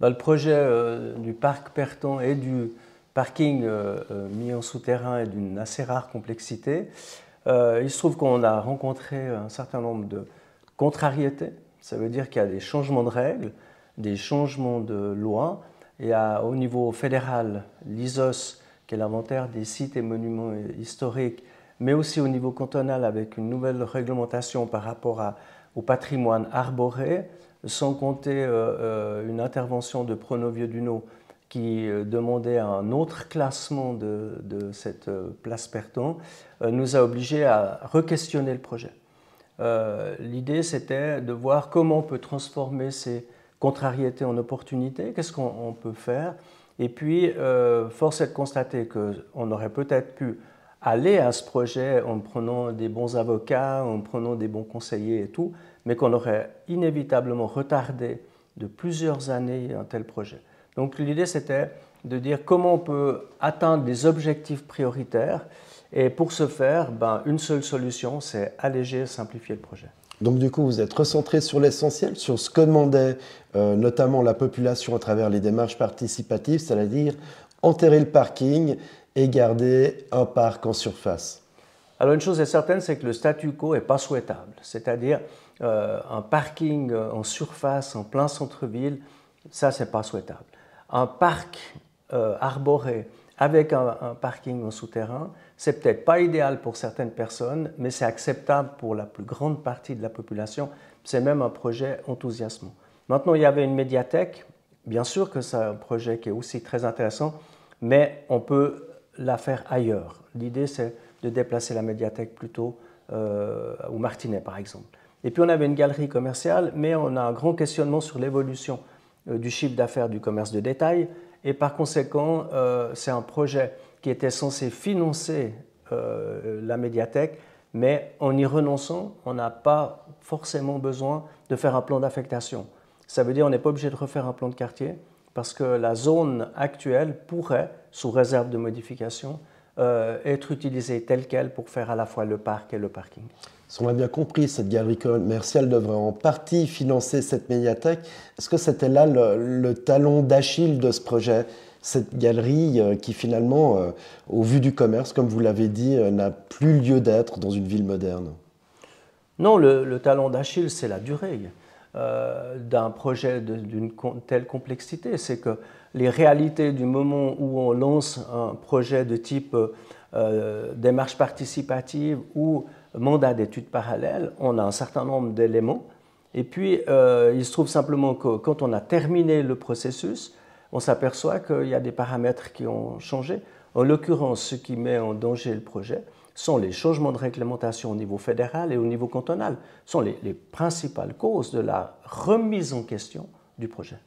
Le projet du parc Perton et du parking mis en souterrain est d'une assez rare complexité. Il se trouve qu'on a rencontré un certain nombre de contrariétés. Ça veut dire qu'il y a des changements de règles, des changements de loi. Et au niveau fédéral, l'ISOS, qui est l'inventaire des sites et monuments historiques, mais aussi au niveau cantonal avec une nouvelle réglementation par rapport au patrimoine arboré, sans compter une intervention de Pronovieux-Duno qui demandait un autre classement de cette place Perton, nous a obligés à re-questionner le projet. L'idée, c'était de voir comment on peut transformer ces contrariétés en opportunités, qu'est-ce qu'on peut faire. Et puis, force est de constater qu'on aurait peut-être pu aller à ce projet en prenant des bons avocats, en prenant des bons conseillers et tout, mais qu'on aurait inévitablement retardé de plusieurs années un tel projet. Donc l'idée, c'était de dire comment on peut atteindre des objectifs prioritaires. Et pour ce faire, une seule solution, c'est alléger et simplifier le projet. Donc du coup, vous êtes recentré sur l'essentiel, sur ce que demandait notamment la population à travers les démarches participatives, c'est-à-dire enterrer le parking et garder un parc en surface. Alors une chose est certaine, c'est que le statu quo n'est pas souhaitable. C'est-à-dire un parking en surface, en plein centre-ville, ça, c'est pas souhaitable. Un parc arboré avec un parking en souterrain, c'est peut-être pas idéal pour certaines personnes, mais c'est acceptable pour la plus grande partie de la population. C'est même un projet enthousiasmant. Maintenant, il y avait une médiathèque. Bien sûr que c'est un projet qui est aussi très intéressant, mais on peut la faire ailleurs. L'idée, c'est de déplacer la médiathèque plutôt au Martinet, par exemple. Et puis, on avait une galerie commerciale, mais on a un grand questionnement sur l'évolution du chiffre d'affaires du commerce de détail. Et par conséquent, c'est un projet qui était censé financer la médiathèque, mais en y renonçant, on n'a pas forcément besoin de faire un plan d'affectation. Ça veut dire qu'on n'est pas obligé de refaire un plan de quartier, parce que la zone actuelle pourrait, sous réserve de modification, être utilisée telle qu'elle pour faire à la fois le parc et le parking. Si on l'a bien compris, cette galerie commerciale devrait en partie financer cette médiathèque. Est-ce que c'était là le talon d'Achille de ce projet, cette galerie qui finalement, au vu du commerce, comme vous l'avez dit, n'a plus lieu d'être dans une ville moderne? Non, le talon d'Achille, c'est la durée d'un projet d'une telle complexité. C'est que les réalités du moment où on lance un projet de type démarche participative ou mandat d'études parallèles, on a un certain nombre d'éléments. Et puis, il se trouve simplement que quand on a terminé le processus, on s'aperçoit qu'il y a des paramètres qui ont changé. En l'occurrence, ce qui met en danger le projet sont les changements de réglementation au niveau fédéral et au niveau cantonal. Ce sont les principales causes de la remise en question du projet.